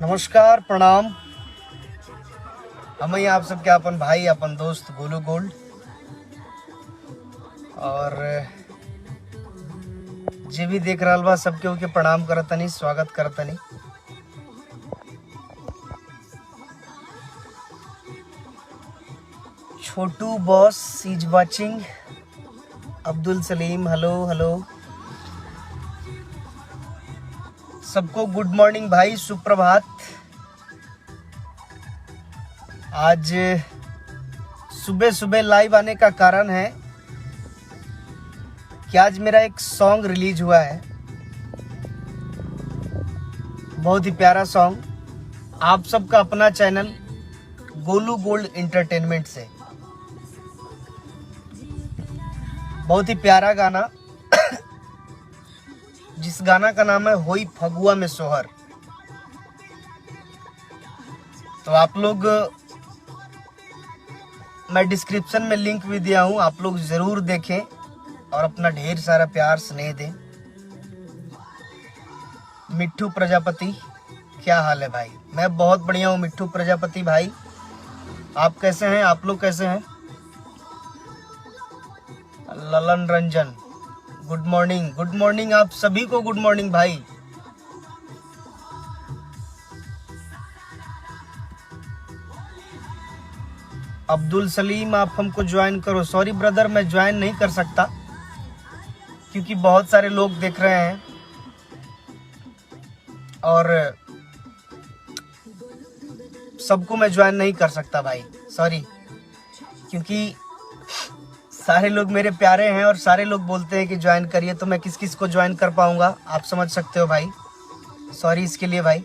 नमस्कार, प्रणाम। हम आप सबके अपन भाई अपन दोस्त गोलू गोल्ड और जे भी देख रहा बा सबके उनके प्रणाम करतनी, स्वागत करतनी। Chhotu boss is watching. Abdul Salim hello hello. सबको गुड मॉर्निंग भाई, सुप्रभात। आज सुबह सुबह लाइव आने का कारण है कि आज मेरा एक सॉन्ग रिलीज हुआ है, बहुत ही प्यारा सॉन्ग। आप सबका अपना चैनल गोलू गोल्ड एंटरटेनमेंट से बहुत ही प्यारा गाना जिस गाना का नाम है होई फगुआ में सोहर। तो आप लोग, मैं डिस्क्रिप्शन में लिंक भी दिया हूं, आप लोग जरूर देखें और अपना ढेर सारा प्यार स्नेह दें। मिट्ठू प्रजापति, क्या हाल है भाई? मैं बहुत बढ़िया हूँ मिट्ठू प्रजापति भाई, आप कैसे हैं? आप लोग कैसे हैं? Lalan Ranjan good morning, good morning आप सभी को, गुड मॉर्निंग भाई। अब्दुल सलीम आप हमको ज्वाइन करो। सॉरी ब्रदर, मैं ज्वाइन नहीं कर सकता क्योंकि बहुत सारे लोग देख रहे हैं और सबको मैं ज्वाइन नहीं कर सकता भाई, सॉरी। क्योंकि सारे लोग मेरे प्यारे हैं और सारे लोग बोलते हैं कि ज्वाइन करिए, तो मैं किस किस को ज्वाइन कर पाऊंगा, आप समझ सकते हो भाई। सॉरी इसके लिए भाई।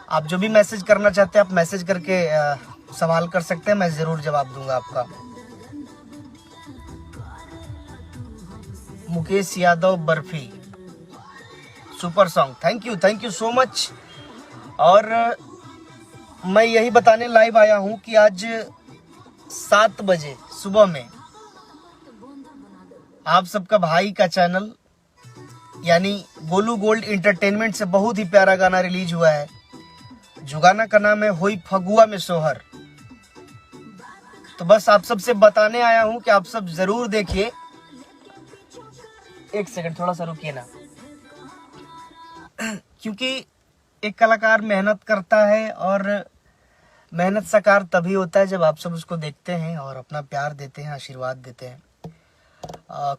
आप जो भी मैसेज करना चाहते हैं आप मैसेज करके सवाल कर सकते हैं, मैं जरूर जवाब दूंगा आपका। Mukesh Yadav barfi, super song, thank you so much. और मैं यही बताने लाइव आया हूं कि आज 7 बजे सुबह में आप सबका भाई का चैनल यानी गोलू गोल्ड एंटरटेनमेंट से बहुत ही प्यारा गाना रिलीज हुआ है, जो गाना का नाम है होई फगुआ में सोहर। तो बस आप सबसे बताने आया हूं कि आप सब जरूर देखिए। एक सेकंड थोड़ा सा रुकिए ना, क्योंकि एक कलाकार मेहनत करता है और मेहनत साकार तभी होता है जब आप सब उसको देखते हैं और अपना प्यार देते हैं, आशीर्वाद देते हैं।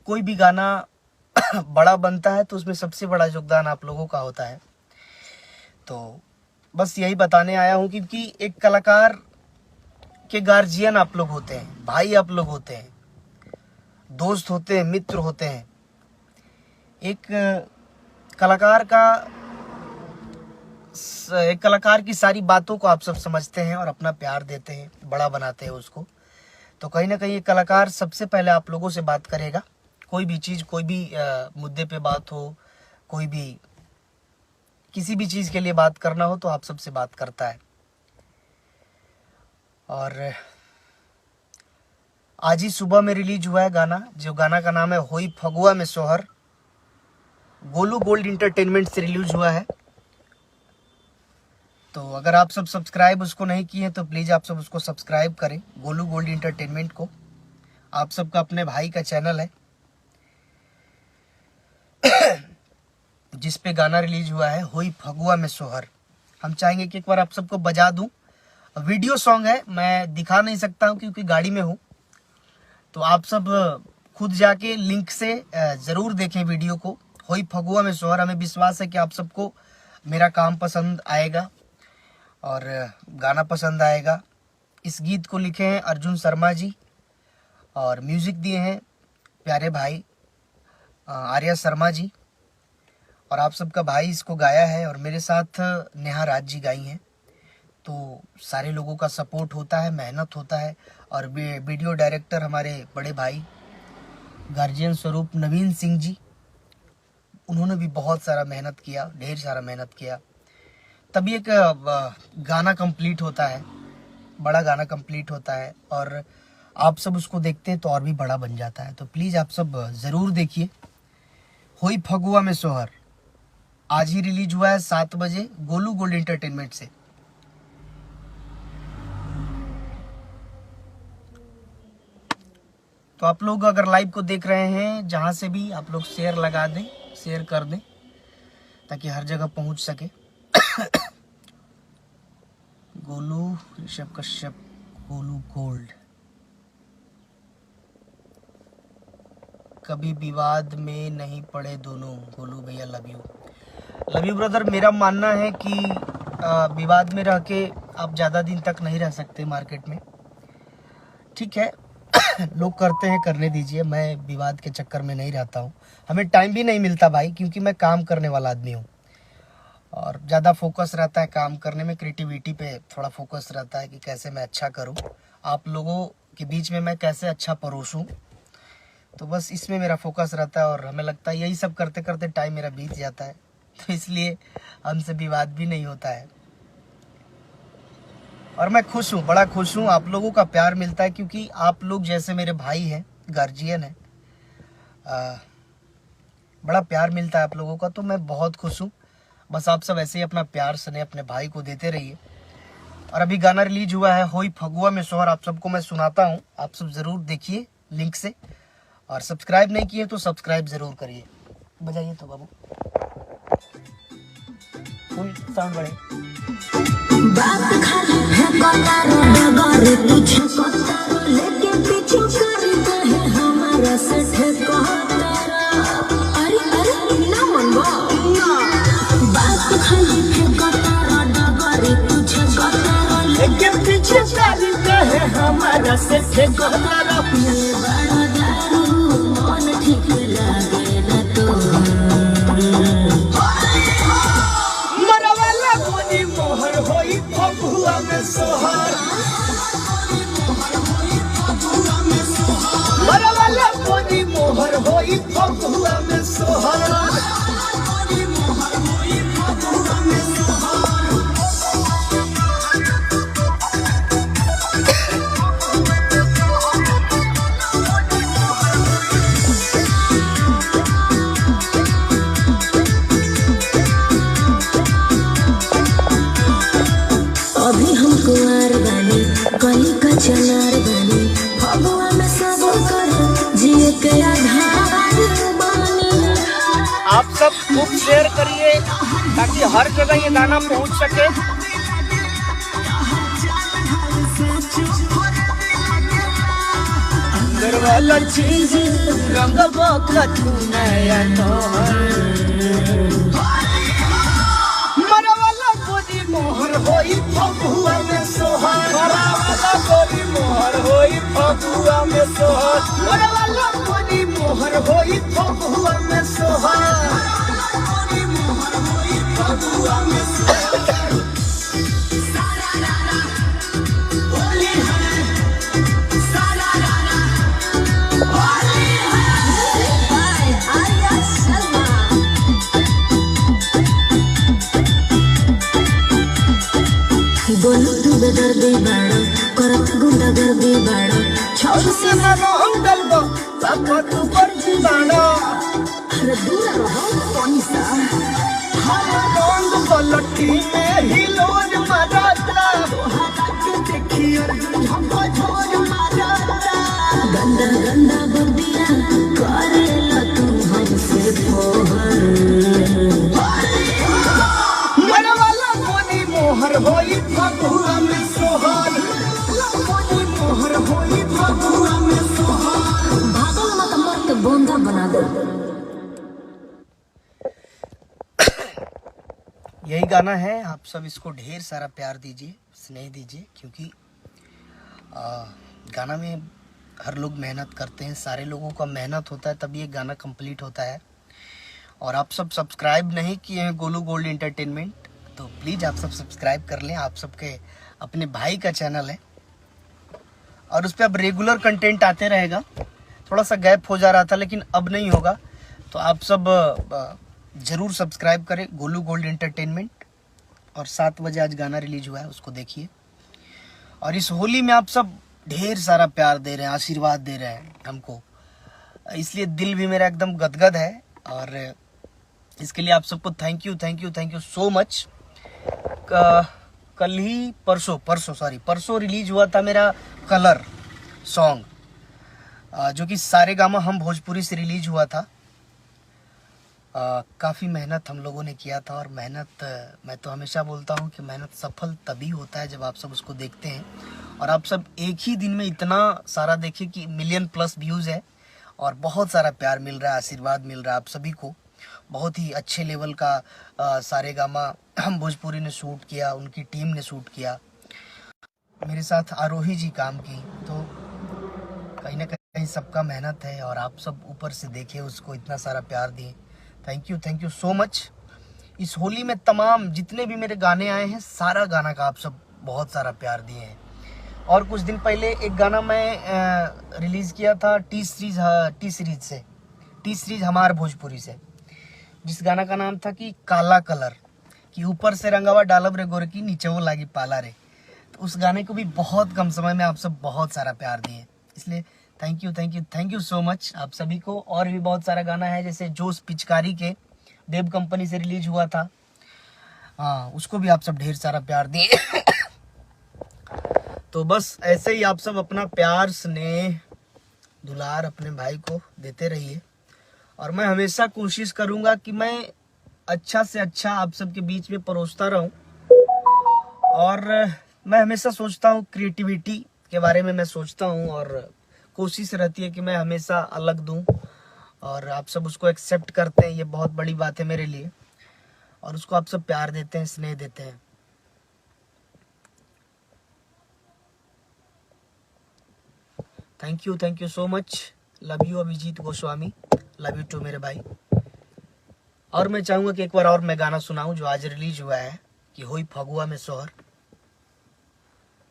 कोई भी गाना बड़ा बनता है तो उसमें सबसे बड़ा योगदान आप लोगों का होता है। तो बस यही बताने आया हूं क्योंकि एक कलाकार के गार्जियन आप लोग होते हैं, भाई आप लोग होते हैं, दोस्त होते हैं, मित्र होते हैं। एक कलाकार की सारी बातों को आप सब समझते हैं और अपना प्यार देते हैं, बड़ा बनाते हैं उसको। तो कहीं ना कहीं एक कलाकार सबसे पहले आप लोगों से बात करेगा। कोई भी चीज़, कोई भी मुद्दे पे बात हो, कोई भी किसी भी चीज़ के लिए बात करना हो तो आप सबसे बात करता है। और आज ही सुबह में रिलीज हुआ है गाना, जो गाना का नाम है होई फगुआ में सोहर। गोलू गोल्ड एंटरटेनमेंट से रिलीज हुआ है। तो अगर आप सब सब्सक्राइब उसको नहीं किए हैं तो प्लीज़ आप सब उसको सब्सक्राइब करें, गोलू गोल्ड एंटरटेनमेंट को। आप सबका अपने भाई का चैनल है जिस पे गाना रिलीज हुआ है होई फगुआ में सोहर। हम चाहेंगे कि एक बार आप सबको बजा दूं। वीडियो सॉन्ग है, मैं दिखा नहीं सकता हूं क्योंकि गाड़ी में हूं। तो आप सब खुद जाके लिंक से जरूर देखें वीडियो को, होई फगुआ में सोहर। हमें विश्वास है कि आप सबको मेरा काम पसंद आएगा और गाना पसंद आएगा। इस गीत को लिखे हैं अर्जुन शर्मा जी और म्यूजिक दिए हैं प्यारे भाई आर्या शर्मा जी। और आप सबका भाई इसको गाया है और मेरे साथ नेहा राज जी गाई हैं। तो सारे लोगों का सपोर्ट होता है, मेहनत होता है। और वीडियो डायरेक्टर हमारे बड़े भाई गार्जियन स्वरूप नवीन सिंह जी, उन्होंने भी बहुत सारा मेहनत किया, ढेर सारा मेहनत किया, तभी एक गाना कंप्लीट होता है, बड़ा गाना कंप्लीट होता है। और आप सब उसको देखते हैं तो और भी बड़ा बन जाता है। तो प्लीज़ आप सब ज़रूर देखिए होई फगुआ में सोहर। आज ही रिलीज हुआ है 7 बजे गोलू गोल्ड एंटरटेनमेंट से। तो आप लोग अगर लाइव को देख रहे हैं जहां से भी, आप लोग शेयर लगा दें, शेयर कर दें ताकि हर जगह पहुंच सके। गोलू ऋषभ कश्यप गोलू गोल्ड, कभी विवाद में नहीं पड़े दोनों। गोलू भैया लव यू ब्रदर। मेरा मानना है कि विवाद में रह के आप ज़्यादा दिन तक नहीं रह सकते मार्केट में, ठीक है। लोग करते हैं, करने दीजिए, मैं विवाद के चक्कर में नहीं रहता हूँ। हमें टाइम भी नहीं मिलता भाई, क्योंकि मैं काम करने वाला आदमी हूँ और ज़्यादा फोकस रहता है काम करने में, क्रिएटिविटी पे थोड़ा फोकस रहता है कि कैसे मैं अच्छा करूँ, आप लोगों के बीच में मैं कैसे अच्छा परोसूँ। तो बस इसमें मेरा फोकस रहता है और हमें लगता है यही सब करते करते टाइम मेरा बीत जाता है, तो इसलिए हमसे विवाद भी नहीं होता है। और मैं खुश हूँ, बड़ा खुश हूँ, आप लोगों का प्यार मिलता है, क्योंकि आप लोग जैसे मेरे भाई हैं, गार्जियन हैं, बड़ा प्यार मिलता है आप लोगों का, तो मैं बहुत खुश हूँ। बस आप सब ऐसे ही अपना प्यार स्नेह अपने भाई को देते रहिए। और अभी गाना रिलीज हुआ है होई फगुआ में सोहर, आप सबको मैं सुनाता हूँ, आप सब ज़रूर देखिए लिंक से, और सब्सक्राइब नहीं किए तो सब्सक्राइब ज़रूर करिए। बजाइए तो बाबू, फुल साउंड बढ़े। बात खाली फेंको डगर पीछे कोतारो लेके पीछे करता है हमारा सठे कोतारो। अरे अरे ना मनवा बात खाली फेंको डगर पीछे कोतारो लेके पीछे करता है हमारा सठे कोतारो। ये बड़ा दारू मन ठीक लागे ना तो फगुआ में सोहर, मरवाला कोनी मोहर होई फगुआ में सोहर। अभी हम कुंवार बानी, कहीं का चनार बानी, फगुआ में सब कर जिए के आधार बानी। आप सब खूब शेयर करिए ताकि हर जगह ये गाना पहुंच सके। अंदर वाला चीज रंग बका तू नया मोहर होई फगुआ में सोहर, मरवाला कोनी मोहर होई फगुआ में सोहर, मरवाला कोनी मोहर होई फगुआ में सोहर, कोनी मोहर होई फगुआ में सोहर। सारा राना होली है, सारा राना होली है, आया सलमा। बोलू तू बेदर्दी बाड़ो, करत गुंडा गर्दी बाड़ो, छोड़ से मनो हम डलबो, पापा तू पर्ची बाड़ो। अरे दूर रहो पानी सा, हम रंग पलटी में हिलोर मारता, हाथ देखी अर्जुन हमको छोड़ मारता। गंदा गंदा बबिया करेला तू हमसे फोहर, मरवाला कोनी मोहर होई फगुआ में सोहर, कोनी मोहर होई फगुआ में सोहर। भागल मत मत बोंदा बना दे। यही गाना है, आप सब इसको ढेर सारा प्यार दीजिए, स्नेह दीजिए, क्योंकि गाना में हर लोग मेहनत करते हैं, सारे लोगों का मेहनत होता है तब ये गाना कंप्लीट होता है। और आप सब सब्सक्राइब नहीं किए हैं गोलू गोल्ड एंटरटेनमेंट, तो प्लीज़ आप सब सब्सक्राइब कर लें। आप सबके अपने भाई का चैनल है और उस पर अब रेगुलर कंटेंट आते रहेगा। थोड़ा सा गैप हो जा रहा था लेकिन अब नहीं होगा, तो आप सब ज़रूर सब्सक्राइब करें गोलू गोल्ड एंटरटेनमेंट। और 7 बजे आज गाना रिलीज हुआ है, उसको देखिए। और इस होली में आप सब ढेर सारा प्यार दे रहे हैं, आशीर्वाद दे रहे हैं हमको, इसलिए दिल भी मेरा एकदम गदगद है। और इसके लिए आप सबको थैंक यू सो मच। कल ही परसों रिलीज हुआ था मेरा कलर सॉन्ग, जो कि सारेगामा हम भोजपुरी से रिलीज हुआ था। काफ़ी मेहनत हम लोगों ने किया था, और मेहनत, मैं तो हमेशा बोलता हूँ कि मेहनत सफल तभी होता है जब आप सब उसको देखते हैं। और आप सब एक ही दिन में इतना सारा देखे कि मिलियन प्लस व्यूज़ है, और बहुत सारा प्यार मिल रहा है, आशीर्वाद मिल रहा है आप सभी को। बहुत ही अच्छे लेवल का सारेगामा हम भोजपुरी ने शूट किया, उनकी टीम ने शूट किया, मेरे साथ आरोही जी काम की। तो कहीं ना कहीं सबका मेहनत है, और आप सब ऊपर से देखे उसको, इतना सारा प्यार दिए। Thank you so much. इस होली में तमाम जितने भी मेरे गाने आए हैं, सारा गाना का आप सब बहुत सारा प्यार दिए हैं। और कुछ दिन पहले एक गाना मैं रिलीज़ किया था टी सीरीज हमार भोजपुरी से, जिस गाना का नाम था कि काला कलर, कि ऊपर से रंगावा डालब रे गोरकी, नीचे वो लागी पाला रे। तो उस गाने को भी बहुत कम समय में आप सब बहुत सारा प्यार दिए, इसलिए थैंक यू सो मच आप सभी को। और भी बहुत सारा गाना है, जैसे जोश पिचकारी के देव कंपनी से रिलीज हुआ था, उसको भी आप सब ढेर सारा प्यार दिए। तो बस ऐसे ही आप सब अपना प्यार, स्नेह, दुलार अपने भाई को देते रहिए, और मैं हमेशा कोशिश करूंगा कि मैं अच्छा से अच्छा आप सबके बीच में परोसता रहूं। और मैं हमेशा सोचता हूं, क्रिएटिविटी के बारे में मैं सोचता हूं, और कोशिश रहती है कि मैं हमेशा अलग दूं, और आप सब उसको एक्सेप्ट करते हैं, ये बहुत बड़ी बात है मेरे लिए। और उसको आप सब प्यार देते हैं, स्नेह देते हैं। Thank you so much. Love you Abhijit Goswami, love you too मेरे भाई। और मैं चाहूंगा कि एक बार और मैं गाना सुनाऊं जो आज रिलीज हुआ है, कि होई फगुआ में सोहर।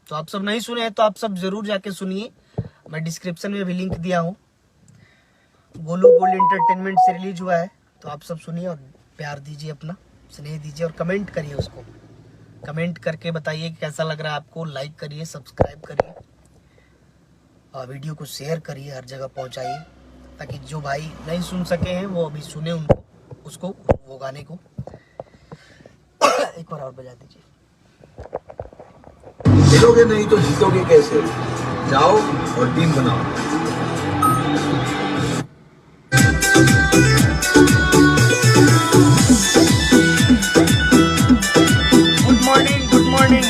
तो आप सब नहीं सुने हैं तो आप सब जरूर जाके सुनिए, मैं डिस्क्रिप्शन में भी लिंक दिया हूँ। गोलू गोल्ड एंटरटेनमेंट से रिलीज हुआ है, तो आप सब सुनिए और प्यार दीजिए, अपना स्नेह दीजिए, और कमेंट करिए उसको। कमेंट करके बताइए कैसा लग रहा है आपको। लाइक करिए, सब्सक्राइब करिए, और वीडियो को शेयर करिए, हर जगह पहुंचाइए, ताकि जो भाई नहीं सुन सके हैं वो अभी सुने उसको वो गाने को। एक बार और बजा दीजिए। खेलोगे नहीं तो जीतोगे कैसे? जाओ और टीम बनाओ। Good morning.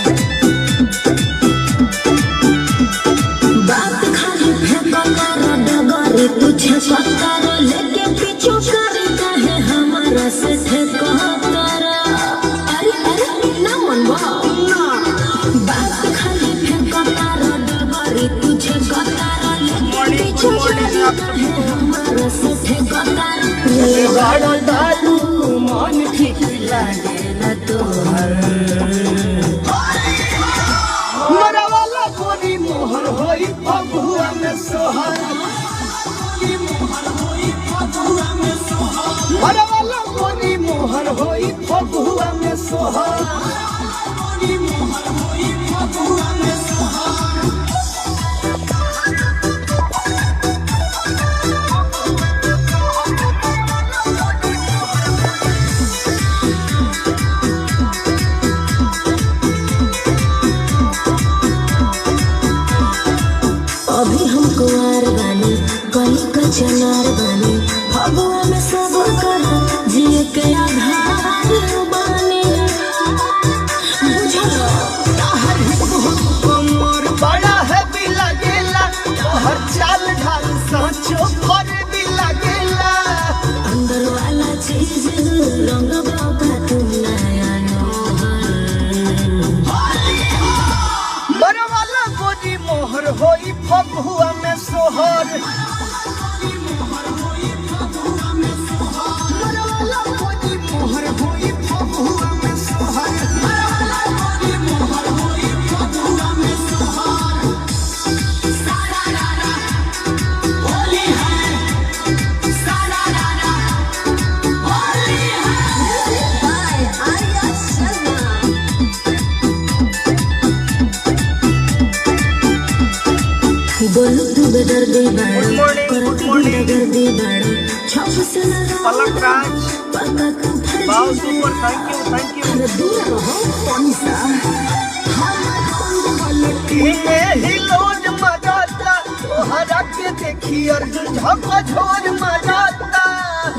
बात खाली फेंका करो डगरे, तुझे करो लेके पीछू करता है हमारा से ठेका करो। अरे ना मनवा, बात खाली फेंका करो डगरे, तुझे करो लेके पीछू करता है हमारा से ठेका करो। ये गाड़ो दालू मन ठीक लागे ना तोहर, मरवाला गोरी मोहर होई फगुआ में सोहर, मरवाला गोरी मोहर होई फगुआ में सोहर। अभी हम कुंवार बानी, कली का चनार बानी, फगुआ में सब कर जिए के आधार बानी। बुझलो हर कमर बड़ा है भी लगेला, हर चाल ढाल सांचो पर भी लगेला। अंदर वाला चीज रंग बाबा तुम नया मरवाला गोरी मोहर होई फगुआ में सोहर, मरवाला गोरी मोहर होई फगुआ में सोहर। बोलू तू बेदर्दी बाड़ा, Good morning, करत good morning. गुंडागर्दी बाड़ा, छप हौसला पलक राज, पता कुछ wow super, thank you thank you. अरे दूर रहो कौन सा हिलोज मजाता तोहरा के देखी अर्जुन झपा छोड़ मजाता।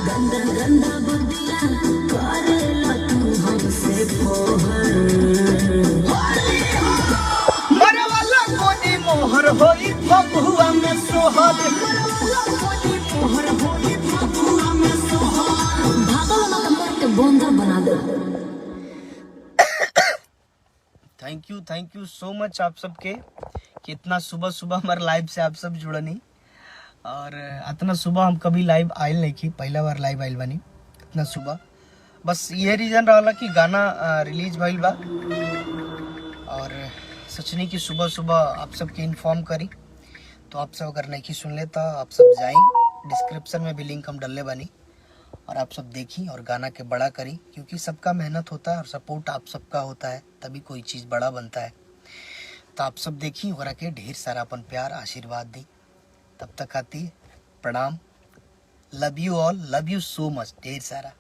गंदा गंदा बंदिया करेला तू हमसे फोहर मरे वाला कोनी मोहर होई फगुआ में सोहर। मोहर होली फगुआ में सोहर भागल ना कमर के बंदर बना दे। थैंक यू सो मच आप सबके कि इतना सुबह सुबह हमारे लाइव से आप सब जुड़नी। और इतना सुबह हम कभी लाइव आयल नहीं की, पहला बार लाइव आयल बनी इतना सुबह। बस ये रीज़न रहा कि गाना रिलीज भइल बा और सचनी की सुबह सुबह आप सबके इन्फॉर्म करी। तो आप सब अगर नहीं सुन ले तो आप सब जाई, डिस्क्रिप्शन में भी लिंक हम डलले बनी और आप सब देखी और गाना के बड़ा करी, क्योंकि सबका मेहनत होता है और सपोर्ट आप सबका होता है तभी कोई चीज़ बड़ा बनता है। तो आप सब देखी और के ढेर सारा अपन प्यार आशीर्वाद दी। तब तक आती प्रणाम, love you all, love you so much, ढेर सारा।